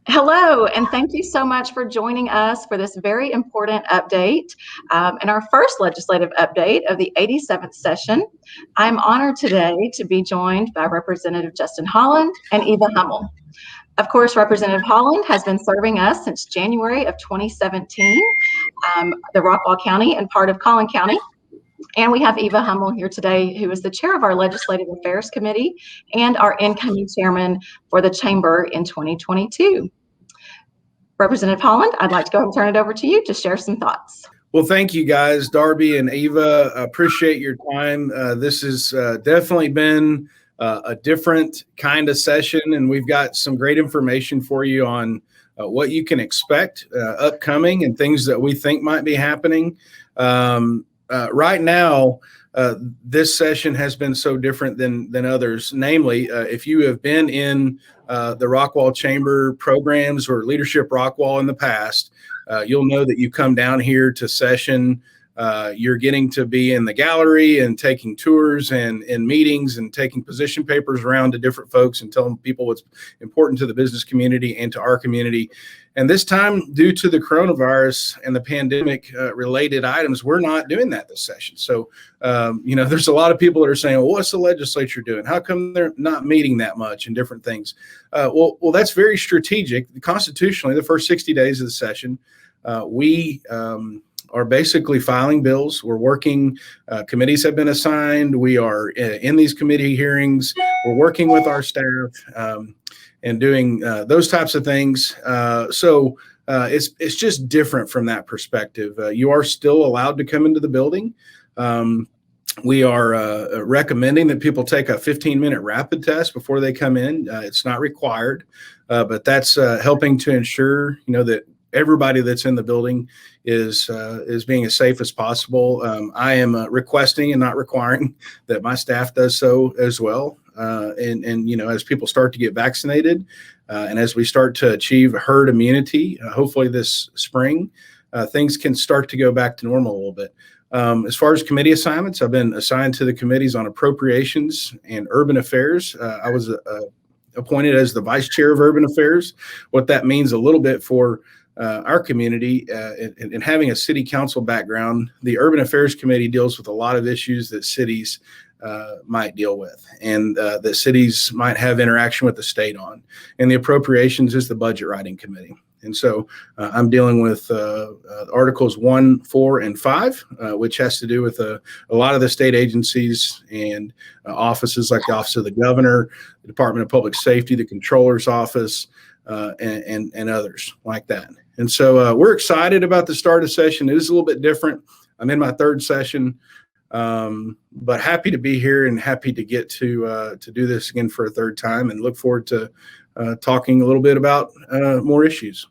Hello, and thank you so much for joining us for this very important update and our first legislative update of the 87th session. I'm honored today to be joined by Representative Justin Holland and Eva Hummel. Of course, Representative Holland has been serving us since January of 2017, the Rockwall County and part of Collin County. And we have Eva Hummel here today, who is the chair of our Legislative Affairs Committee and our incoming chairman for the Chamber in 2022. Representative Holland, I'd like to go ahead and turn it over to you to share some thoughts. Well, thank you guys, Darby and Eva. Appreciate your time. This has definitely been a different kind of session, and we've got some great information for you on what you can expect upcoming and things that we think might be happening. Right now, this session has been so different than others. Namely, if you have been in the Rockwall Chamber programs or Leadership Rockwall in the past, you'll know that you come down here to session. You're getting to be in the gallery and taking tours and in meetings and taking position papers around to different folks and telling people what's important to the business community and to our community. And this time, due to the coronavirus and the pandemic related items, we're not doing that this session. So, there's a lot of people that are saying, well, what's the legislature doing? How come they're not meeting that much and different things? Well, that's very strategic. Constitutionally, the first 60 days of the session, we are basically filing bills. We're working, committees have been assigned. We are in these committee hearings. We're working with our staff and doing those types of things. So it's just different from that perspective. You are still allowed to come into the building. We are recommending that people take a 15-minute rapid test before they come in. It's not required, but that's helping to ensure, that everybody that's in the building is being as safe as possible. I am requesting and not requiring that my staff does so as well. And as people start to get vaccinated and as we start to achieve herd immunity, hopefully this spring, things can start to go back to normal a little bit. As far as committee assignments, I've been assigned to the committees on appropriations and urban affairs. I was appointed as the vice chair of urban affairs. What that means a little bit for our community and having a city council background, the Urban Affairs Committee deals with a lot of issues that cities might deal with and that cities might have interaction with the state on. And the Appropriations is the Budget Writing Committee. And so I'm dealing with Articles 1, 4, and 5, which has to do with a lot of the state agencies and offices like the Office of the Governor, the Department of Public Safety, the Controller's Office, and others like that. And so we're excited about the start of session. It is a little bit different. I'm in my third session, but happy to be here and happy to get to do this again for a third time and look forward to talking a little bit about more issues.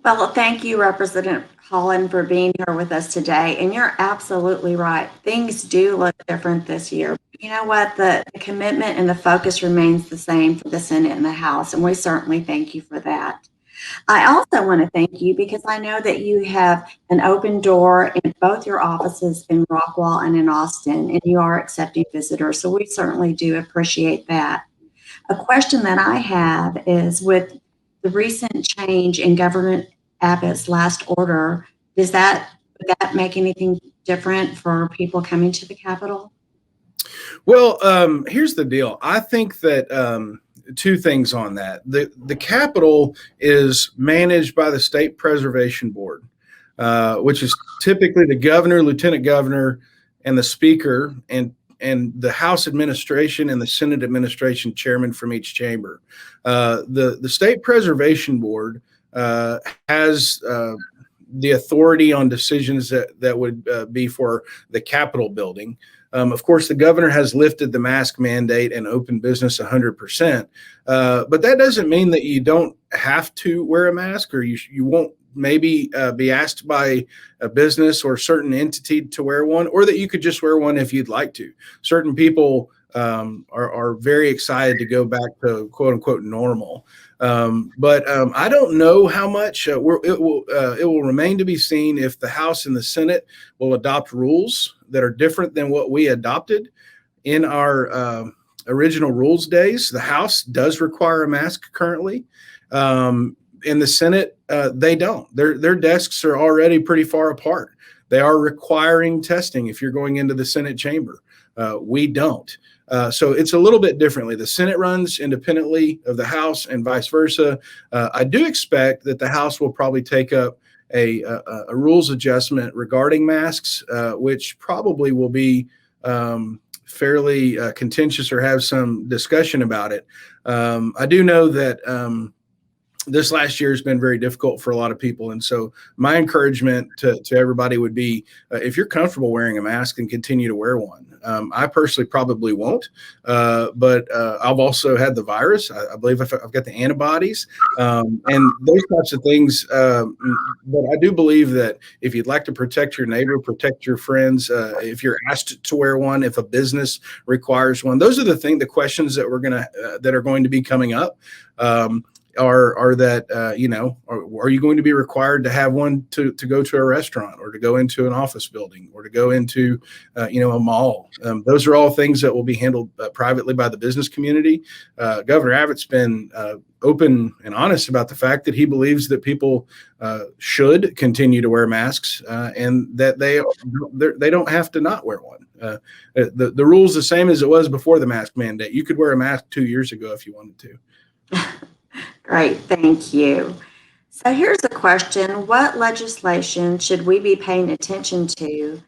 Well, thank you, Representative Holland, for being here with us today. And you're absolutely right. Things do look different this year. You know what? The commitment and the focus remains the same for the Senate and the House, and we certainly thank you for that. I also want to thank you because I know that you have an open door in both your offices in Rockwall and in Austin, and you are accepting visitors. So we certainly do appreciate that. A question that I have is, with the recent change in Governor Abbott's last order, would that make anything different for people coming to the Capitol? Well, here's the deal. I think that two things on that. The Capitol is managed by the State Preservation Board, which is typically the governor, lieutenant governor, and the speaker, and the House administration and the Senate administration chairman from each chamber. The State Preservation Board has the authority on decisions that would be for the Capitol building. Of course, the governor has lifted the mask mandate and open business 100%, but that doesn't mean that you don't have to wear a mask, or you won't maybe be asked by a business or certain entity to wear one, or that you could just wear one if you'd like to. Certain people are very excited to go back to quote unquote normal. But I don't know how much it will remain to be seen if the House and the Senate will adopt rules that are different than what we adopted in our original rules days, the House does require a mask currently. In the Senate, they don't. Their desks are already pretty far apart. They are requiring testing if you're going into the Senate chamber. We don't. So it's a little bit differently. The Senate runs independently of the House and vice versa. I do expect that the House will probably take up a rules adjustment regarding masks, which probably will be fairly contentious or have some discussion about it. I do know that this last year has been very difficult for a lot of people. And so my encouragement to everybody would be, if you're comfortable wearing a mask, then continue to wear one. I personally probably won't, but I've also had the virus. I believe I've got the antibodies and those types of things. But I do believe that if you'd like to protect your neighbor, protect your friends, if you're asked to wear one, if a business requires one, those are the questions that that are going to be coming up. Are that are you going to be required to have one to go to a restaurant or to go into an office building or to go into a mall? Those are all things that will be handled privately by the business community. Governor Abbott's been open and honest about the fact that he believes that people should continue to wear masks and that they don't have to not wear one. The rule's the same as it was before the mask mandate. You could wear a mask 2 years ago if you wanted to. Great, thank you. So here's a question. What legislation should we be paying attention to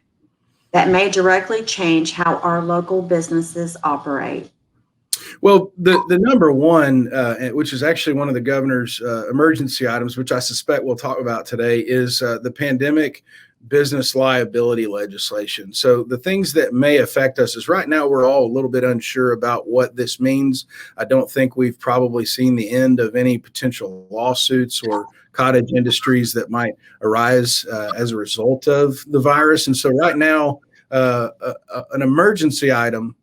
that may directly change how our local businesses operate? Well, the number one, which is actually one of the governor's emergency items, which I suspect we'll talk about today, is the pandemic business liability legislation. So the things that may affect us is right now we're all a little bit unsure about what this means. I don't think we've probably seen the end of any potential lawsuits or cottage industries that might arise as a result of the virus. And so right now, an emergency item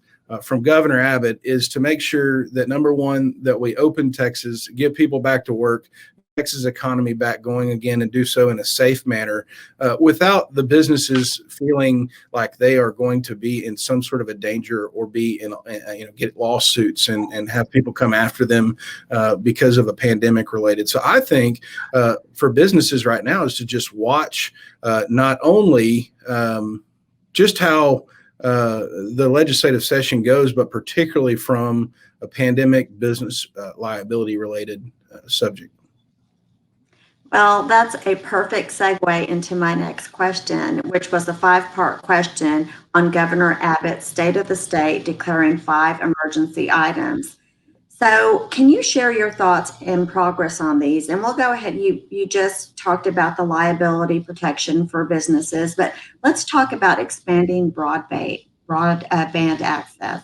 from Governor Abbott is to make sure that, number one, that we open Texas, get people back to work, Texas economy back going again, and do so in a safe manner without the businesses feeling like they are going to be in some sort of a danger or be in get lawsuits and have people come after them because of a pandemic related. So I think for businesses right now is to just watch not only just how the legislative session goes, but particularly from a pandemic business liability related subject. Well, that's a perfect segue into my next question, which was a 5-part question on Governor Abbott's State of the State declaring 5 emergency items. So can you share your thoughts and progress on these? And we'll go ahead. You just talked about the liability protection for businesses, but let's talk about expanding broadband access.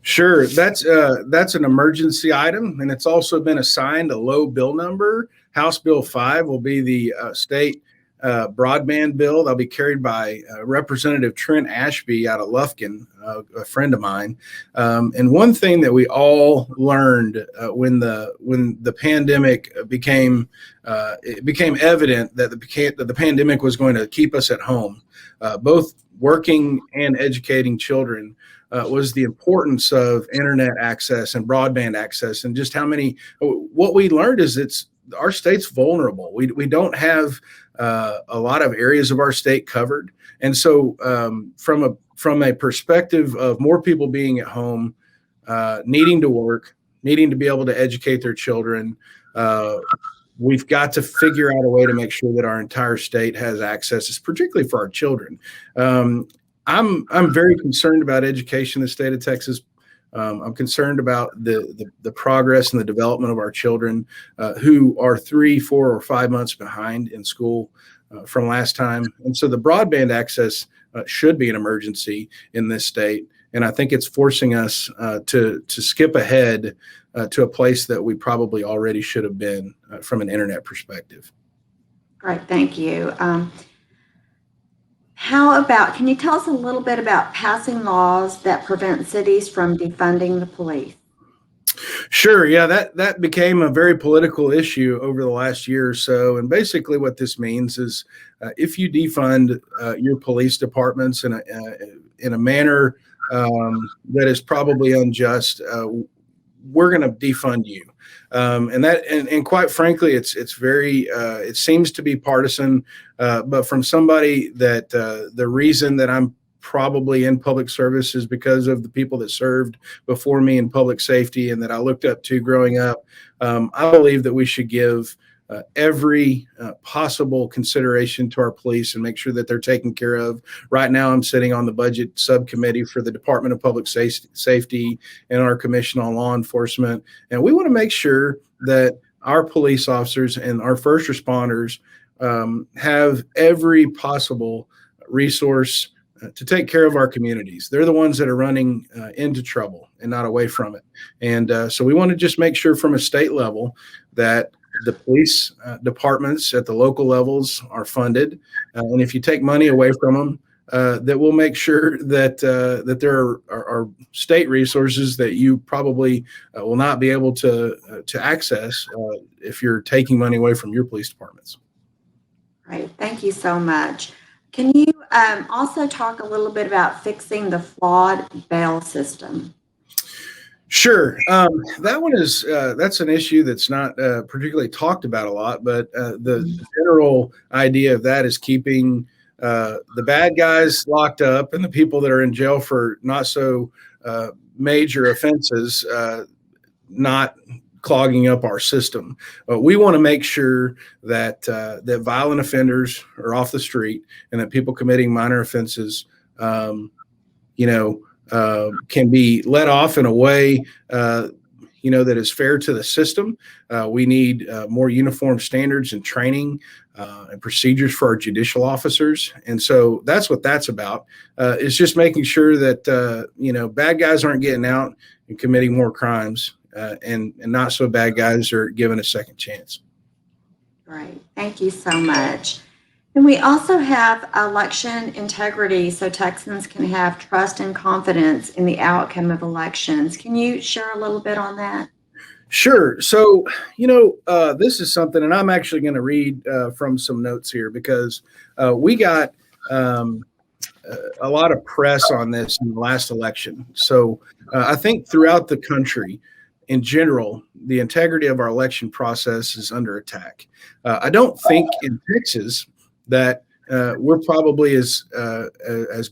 Sure, that's an emergency item, and it's also been assigned a low bill number. House Bill 5 will be the state broadband bill. That'll be carried by Representative Trent Ashby out of Lufkin, a friend of mine. And one thing that we all learned when the pandemic became evident that the pandemic was going to keep us at home, both working and educating children, was the importance of internet access and broadband access, and just what we learned is our state's vulnerable. We don't have a lot of areas of our state covered. And so from a perspective of more people being at home, needing to work, needing to be able to educate their children, we've got to figure out a way to make sure that our entire state has access, particularly for our children. I'm very concerned about education in the state of Texas. I'm concerned about the progress and the development of our children who are 3, 4, or 5 months behind in school from last time. And so the broadband access should be an emergency in this state. And I think it's forcing us to skip ahead to a place that we probably already should have been from an internet perspective. Great, thank you. Can you tell us a little bit about passing laws that prevent cities from defunding the police? Sure. Yeah, that became a very political issue over the last year or so. And basically what this means is if you defund your police departments in a manner that is probably unjust, we're going to defund you. And quite frankly, it's very, it seems to be partisan, but from somebody that the reason that I'm probably in public service is because of the people that served before me in public safety and that I looked up to growing up. I believe that we should give every possible consideration to our police and make sure that they're taken care of. Right now, I'm sitting on the budget subcommittee for the Department of Public Safety and our Commission on Law Enforcement. And we want to make sure that our police officers and our first responders have every possible resource to take care of our communities. They're the ones that are running into trouble and not away from it. And so we want to just make sure from a state level that the police departments at the local levels are funded. And if you take money away from them, that we'll make sure that that there are state resources that you probably will not be able to access if you're taking money away from your police departments. Right. Thank you so much. Can you also talk a little bit about fixing the flawed bail system? Sure. That one is, that's an issue that's not particularly talked about a lot, but the general idea of that is keeping the bad guys locked up and the people that are in jail for not so major offenses not clogging up our system. We want to make sure that that violent offenders are off the street and that people committing minor offenses, can be let off in a way, that is fair to the system. We need more uniform standards and training and procedures for our judicial officers. And so that's what that's about. It's just making sure that, bad guys aren't getting out and committing more crimes and not so bad guys are given a second chance. Right. Thank you so much. And we also have election integrity so Texans can have trust and confidence in the outcome of elections. Can you share a little bit on that? Sure. So, this is something, and I'm actually going to read from some notes here because we got a lot of press on this in the last election. So I think throughout the country, in general, the integrity of our election process is under attack. I don't think in Texas that we're probably as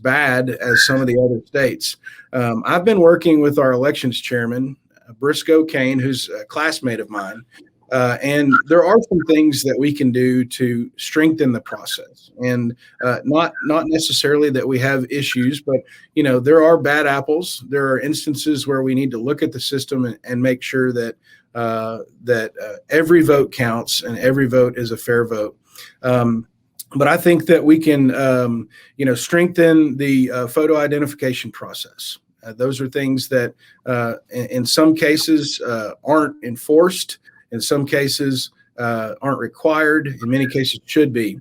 bad as some of the other states. I've been working with our elections chairman, Briscoe Kane, who's a classmate of mine, and there are some things that we can do to strengthen the process. And not necessarily that we have issues, but there are bad apples. There are instances where we need to look at the system and make sure that every vote counts and every vote is a fair vote. But I think that we can, strengthen the photo identification process. Those are things that in some cases aren't enforced, in some cases aren't required, in many cases should be.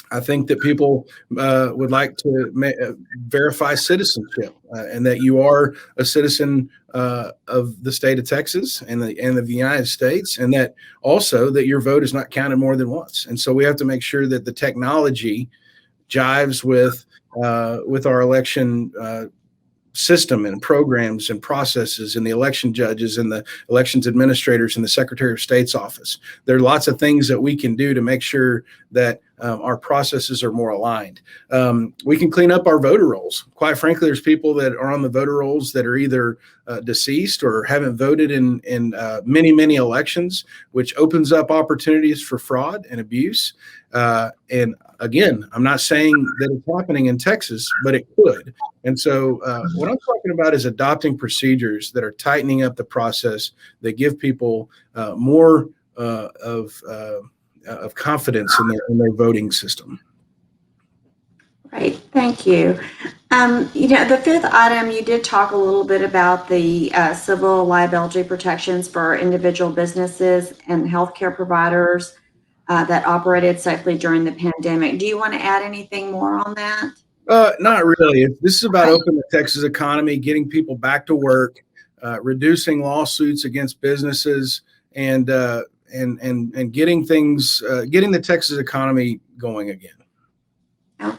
I think that people would like to verify citizenship and that you are a citizen of the state of Texas and of the United States, and that also that your vote is not counted more than once. And so we have to make sure that the technology jives with our election system and programs and processes and the election judges and the elections administrators and the Secretary of State's office. There are lots of things that we can do to make sure that our processes are more aligned. We can clean up our voter rolls. Quite frankly, there's people that are on the voter rolls that are either deceased or haven't voted in many, many elections, which opens up opportunities for fraud and abuse. And again, I'm not saying that it's happening in Texas, but it could. And so what I'm talking about is adopting procedures that are tightening up the process, that give people more of confidence in their voting system. Right. Thank you. The fifth item, you did talk a little bit about the civil liability protections for individual businesses and healthcare providers that operated safely during the pandemic. Do you want to add anything more on that? Not really. This is about opening the Texas economy, getting people back to work, reducing lawsuits against businesses, and getting things, getting the Texas economy going again. Okay.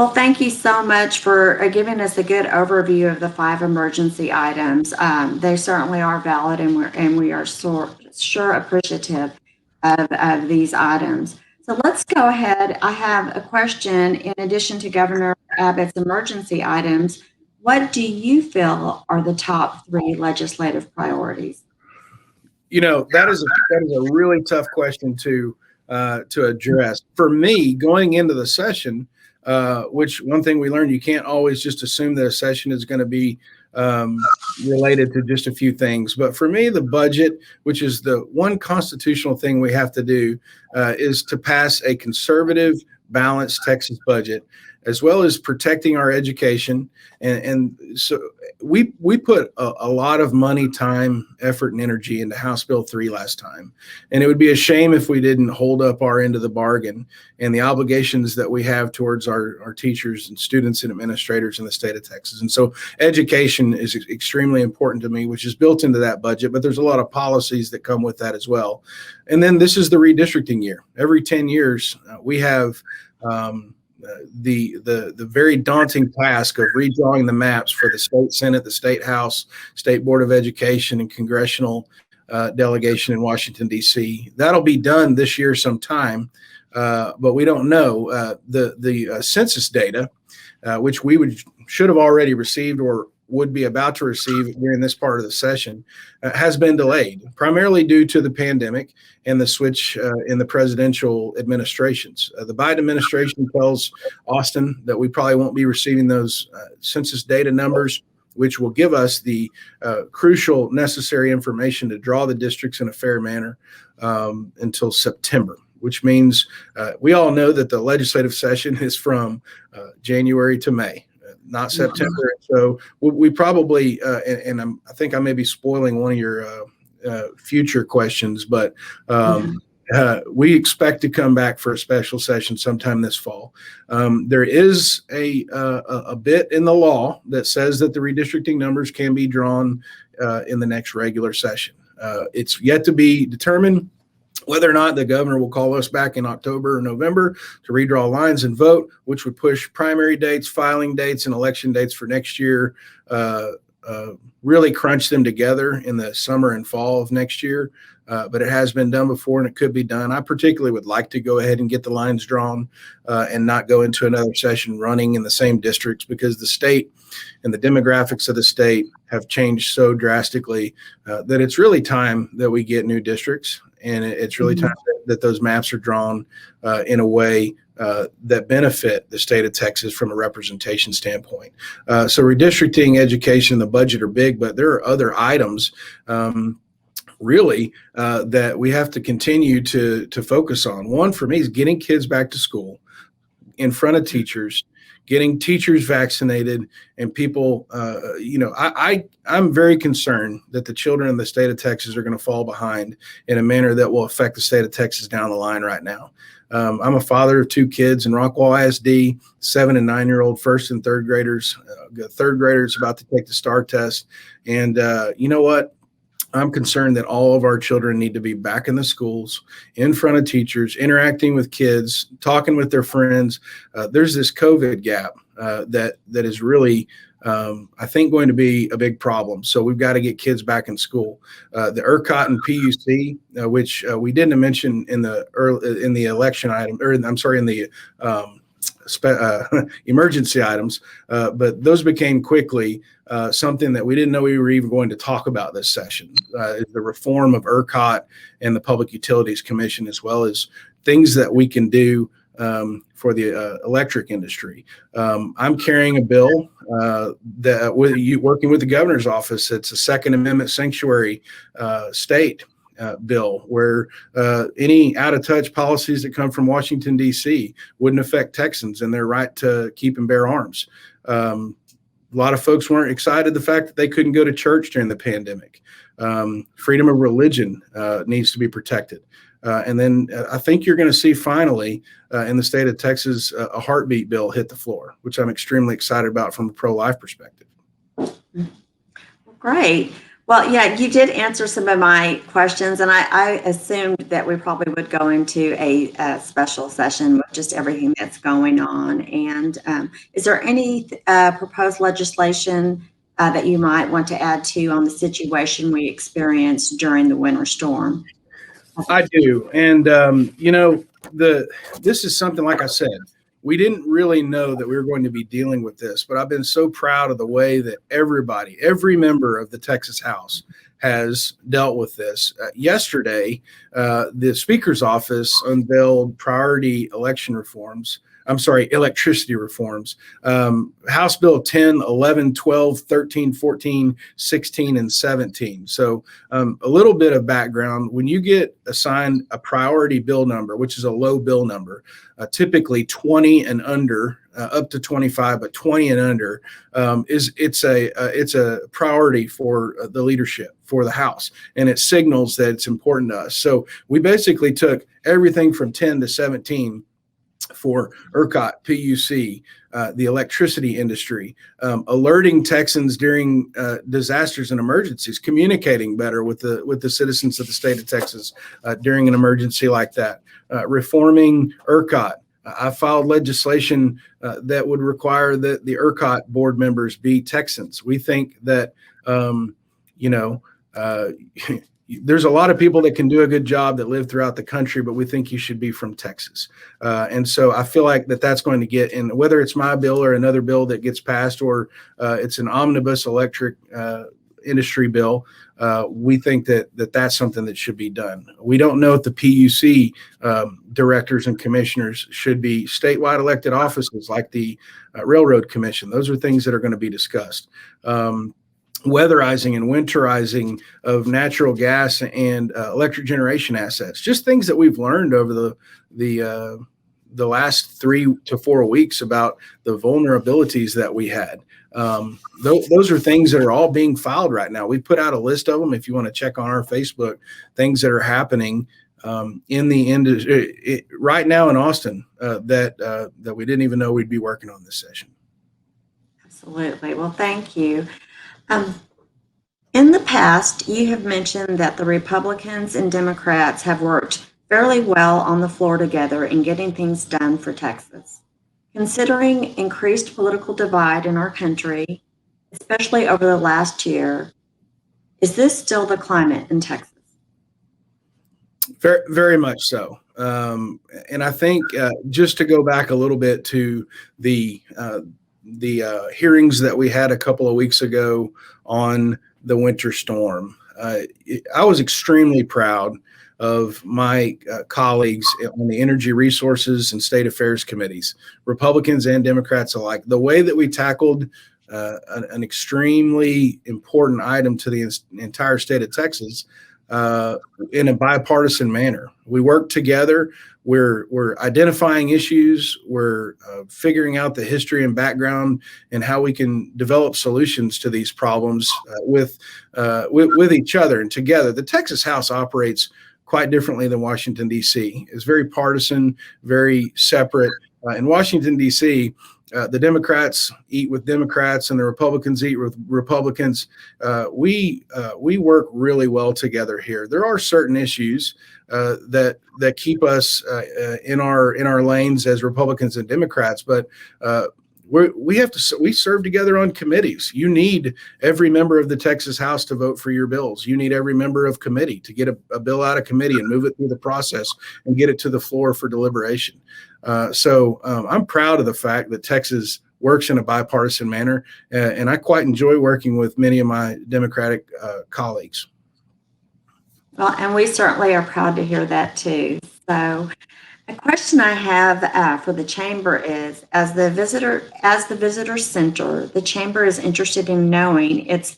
Well, thank you so much for giving us a good overview of the 5 emergency items. They certainly are valid, and we are sure appreciative of these items. So let's go ahead. I have a question. In addition to Governor Abbott's emergency items, what do you feel are the top 3 legislative priorities? That is a really tough question to address. For me, going into the session, which one thing we learned, you can't always just assume that a session is going to be related to just a few things. But for me, the budget, which is the one constitutional thing we have to do, is to pass a conservative, balanced Texas budget, as well as protecting our education. And so we put a lot of money, time, effort, and energy into House Bill 3 last time. And it would be a shame if we didn't hold up our end of the bargain and the obligations that we have towards our teachers and students and administrators in the state of Texas. And so education is extremely important to me, which is built into that budget, but there's a lot of policies that come with that as well. And then this is the redistricting year. Every 10 years, we have the very daunting task of redrawing the maps for the state Senate, the state House, state Board of Education, and congressional delegation in Washington, D.C. That'll be done this year sometime, but we don't know. The census data, which we should have already received or would be about to receive during this part of the session, has been delayed, primarily due to the pandemic and the switch in the presidential administrations. The Biden administration tells Austin that we probably won't be receiving those census data numbers, which will give us the crucial necessary information to draw the districts in a fair manner until September, which means we all know that the legislative session is from January to May, not September. So we probably, and I think I may be spoiling one of your future questions, but we expect to come back for a special session sometime this fall. There is a bit in the law that says that the redistricting numbers can be drawn in the next regular session. It's yet to be determined whether or not the governor will call us back in October or November to redraw lines and vote, which would push primary dates, filing dates, and election dates for next year, really crunch them together in the summer and fall of next year. But it has been done before, and it could be done. I particularly would like to go ahead and get the lines drawn and not go into another session running in the same districts, because the state and the demographics of the state have changed so drastically that it's really time that we get new districts. And it's really time that those maps are drawn in a way that benefit the state of Texas from a representation standpoint. So redistricting, education, the budget are big, but there are other items really that we have to continue to focus on. One for me is getting kids back to school in front of teachers, getting teachers vaccinated, and people, I'm very concerned that the children in the state of Texas are going to fall behind in a manner that will affect the state of Texas down the line right now. I'm a father of 2 kids in Rockwall ISD, 7 and 9-year-old first and third graders. The third grader is about to take the STAR test. And you know what? I'm concerned that all of our children need to be back in the schools, in front of teachers, interacting with kids, talking with their friends. There's this COVID gap that is really, I think, going to be a big problem. So we've got to get kids back in school. The ERCOT and PUC, which we didn't mention in the election item, or I'm sorry, in the emergency items, but those became quickly something that we didn't know we were even going to talk about this session. The reform of ERCOT and the Public Utilities Commission, as well as things that we can do for the electric industry. I'm carrying a bill that working with the governor's office. It's a Second Amendment sanctuary state bill where any out-of-touch policies that come from Washington, D.C. wouldn't affect Texans and their right to keep and bear arms. A lot of folks weren't excited the fact that they couldn't go to church during the pandemic. Freedom of religion needs to be protected. And then I think you're going to see finally in the state of Texas a heartbeat bill hit the floor, which I'm extremely excited about from a pro-life perspective. Great. Well, yeah, you did answer some of my questions, and I assumed that we probably would go into a special session with just everything that's going on. And is there any proposed legislation that you might want to add to on the situation we experienced during the winter storm? I do. And, this is something, like I said, we didn't really know that we were going to be dealing with this, but I've been so proud of the way that every member of the Texas House has dealt with this. Yesterday, the Speaker's office unveiled priority electricity reforms. House Bill 10, 11, 12, 13, 14, 16, and 17. So a little bit of background. When you get assigned a priority bill number, which is a low bill number, typically 20 and under, up to 25, but 20 and under, it's a priority for the leadership, for the House, and it signals that it's important to us. So we basically took everything from 10 to 17 for ERCOT, PUC, the electricity industry, alerting Texans during disasters and emergencies, communicating better with the citizens of the state of Texas during an emergency like that, reforming ERCOT. I filed legislation that would require that the ERCOT board members be Texans. We think that, there's a lot of people that can do a good job that live throughout the country, but we think you should be from Texas. And so I feel like that's going to get in, whether it's my bill or another bill that gets passed, or it's an omnibus electric industry bill. We think that's something that should be done. We don't know if the PUC directors and commissioners should be statewide elected offices like the Railroad Commission. Those are things that are going to be discussed. Weatherizing and winterizing of natural gas and electric generation assets, just things that we've learned over the last 3 to 4 weeks about the vulnerabilities that we had. Those are things that are all being filed right now. We put out a list of them. If you want to check on our Facebook, things that are happening in the industry right now in Austin that we didn't even know we'd be working on this session. Absolutely. Well, thank you. In the past, you have mentioned that the Republicans and Democrats have worked fairly well on the floor together in getting things done for Texas. Considering increased political divide in our country, especially over the last year, is this still the climate in Texas? Very, very much so. And I think just to go back a little bit to the hearings that we had a couple of weeks ago on the winter storm, I was extremely proud of my colleagues on the Energy Resources and State Affairs Committees, Republicans and Democrats alike. The way that we tackled an extremely important item to the entire state of Texas in a bipartisan manner. We worked together. We're identifying issues. We're figuring out the history and background and how we can develop solutions to these problems with each other and together. The Texas House operates quite differently than Washington, D.C. It's very partisan, very separate. In Washington, D.C., the Democrats eat with Democrats and the Republicans eat with Republicans. We work really well together here. There are certain issues that keep us in our lanes as Republicans and Democrats, but we serve together on committees. You need every member of the Texas House to vote for your bills. You need every member of committee to get a bill out of committee and move it through the process and get it to the floor for deliberation. So I'm proud of the fact that Texas works in a bipartisan manner, and I quite enjoy working with many of my Democratic colleagues. Well, and we certainly are proud to hear that too. So a question I have for the chamber is, as the visitor center, the chamber is interested in knowing if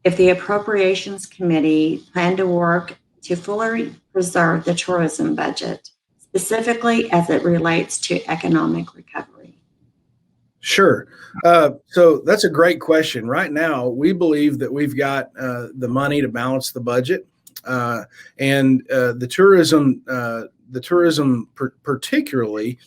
the Appropriations Committee plan to work to fully preserve the tourism budget, specifically as it relates to economic recovery. Sure. So that's a great question. Right now, we believe that we've got the money to balance the budget, and the tourism particularly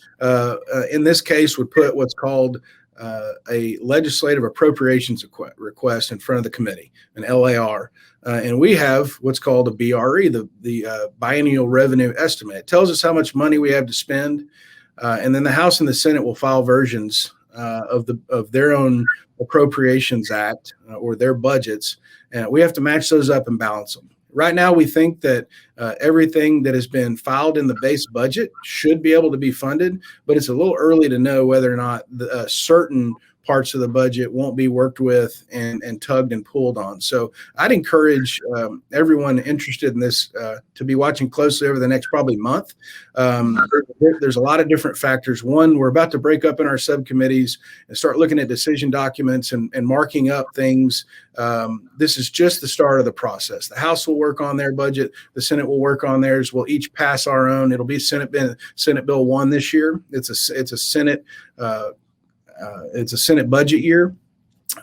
in this case would put what's called a legislative appropriations request in front of the committee, an LAR. And we have what's called a BRE, the biennial revenue estimate. It tells us how much money we have to spend. And then the House and the Senate will file versions of their own Appropriations Act or their budgets. And we have to match those up and balance them. Right now, we think that everything that has been filed in the base budget should be able to be funded, but it's a little early to know whether or not certain parts of the budget won't be worked with and tugged and pulled on. So I'd encourage everyone interested in this to be watching closely over the next probably month. There's a lot of different factors. One, we're about to break up in our subcommittees and start looking at decision documents and marking up things. This is just the start of the process. The House will work on their budget. The Senate will work on theirs. We'll each pass our own. It'll be Senate Bill 1 this year. It's a Senate budget year.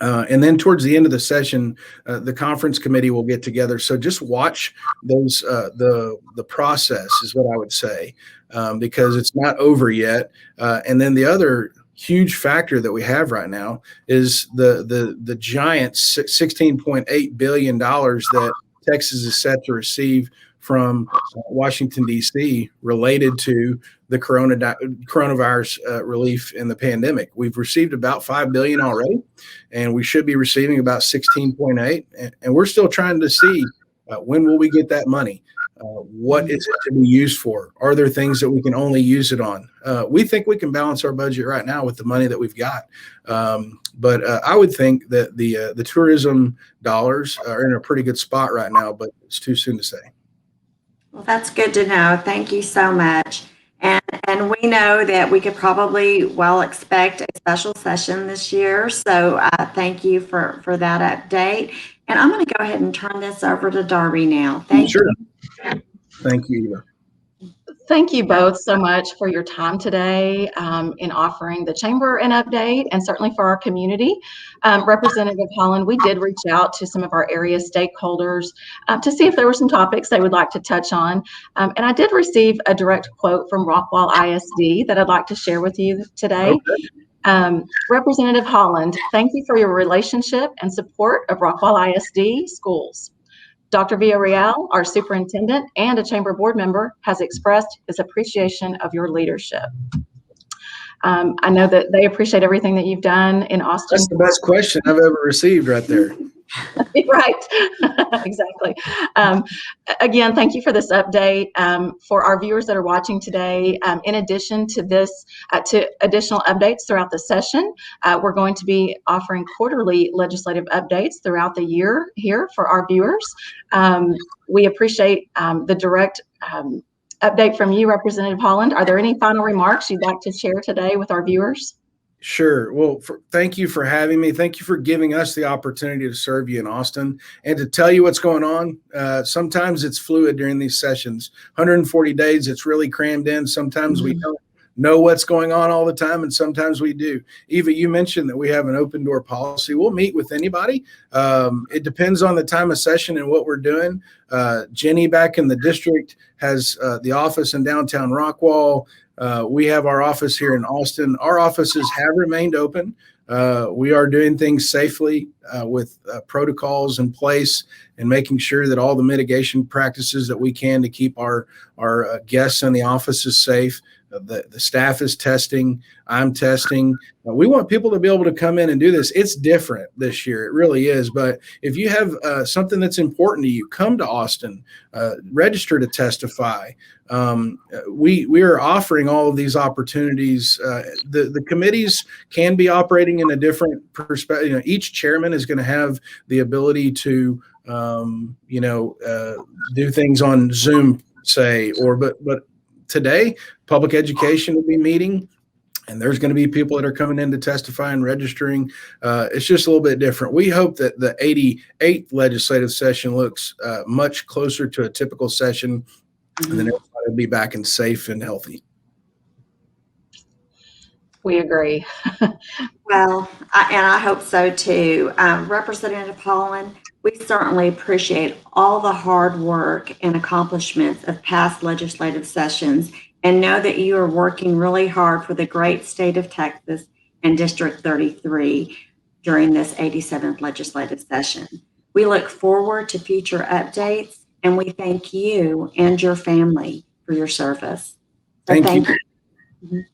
And then towards the end of the session, the conference committee will get together. So just watch those, the process is what I would say, because it's not over yet. And then the other huge factor that we have right now is the giant $16.8 billion that Texas is set to receive from Washington, D.C. related to the coronavirus relief in the pandemic. We've received about $5 billion already, and we should be receiving about 16.8. And we're still trying to see when will we get that money? What is it to be used for? Are there things that we can only use it on? We think we can balance our budget right now with the money that we've got. But I would think that the tourism dollars are in a pretty good spot right now, but it's too soon to say. Well, that's good to know. Thank you so much. And we know that we could probably well expect a special session this year. So thank you for that update. And I'm going to go ahead and turn this over to Darby now. Thank you. Thank you, Eva. Thank you both so much for your time today in offering the chamber an update and certainly for our community. Representative Holland, we did reach out to some of our area stakeholders to see if there were some topics they would like to touch on. And I did receive a direct quote from Rockwall ISD that I'd like to share with you today. Okay. Representative Holland, thank you for your relationship and support of Rockwall ISD schools. Dr. Villarreal, our superintendent and a chamber board member, has expressed his appreciation of your leadership. I know that they appreciate everything that you've done in Austin. That's the best question I've ever received right there. Right, exactly. Again, thank you for this update. For our viewers that are watching today, in addition to this, to additional updates throughout the session, we're going to be offering quarterly legislative updates throughout the year here for our viewers. We appreciate the direct update from you, Representative Holland. Are there any final remarks you'd like to share today with our viewers? Sure. Well, thank you for having me. Thank you for giving us the opportunity to serve you in Austin and to tell you what's going on. Sometimes it's fluid during these sessions. 140 days, it's really crammed in. Sometimes we don't know what's going on all the time, and sometimes we do. Eva, you mentioned that we have an open door policy. We'll meet with anybody. It depends on the time of session and what we're doing. Jenny back in the district has the office in downtown Rockwall. We have our office here in Austin. Our offices have remained open. We are doing things safely with protocols in place and making sure that all the mitigation practices that we can to keep our guests in the offices safe. The staff is testing. I'm testing. We want people to be able to come in and do this. It's different this year. It really is. But if you have something that's important to you, come to Austin, register to testify. We are offering all of these opportunities. The committees can be operating in a different perspective. You know, each chairman is going to have the ability to, do things on Zoom, say, but today, public education will be meeting, and there's going to be people that are coming in to testify and registering. It's just a little bit different. We hope that the 88th legislative session looks much closer to a typical session, and then everybody will be back and safe and healthy. We agree. Well, I hope so too. Representative Holland, we certainly appreciate all the hard work and accomplishments of past legislative sessions and know that you are working really hard for the great state of Texas and District 33 during this 87th legislative session. We look forward to future updates, and we thank you and your family for your service. So Thank you. you.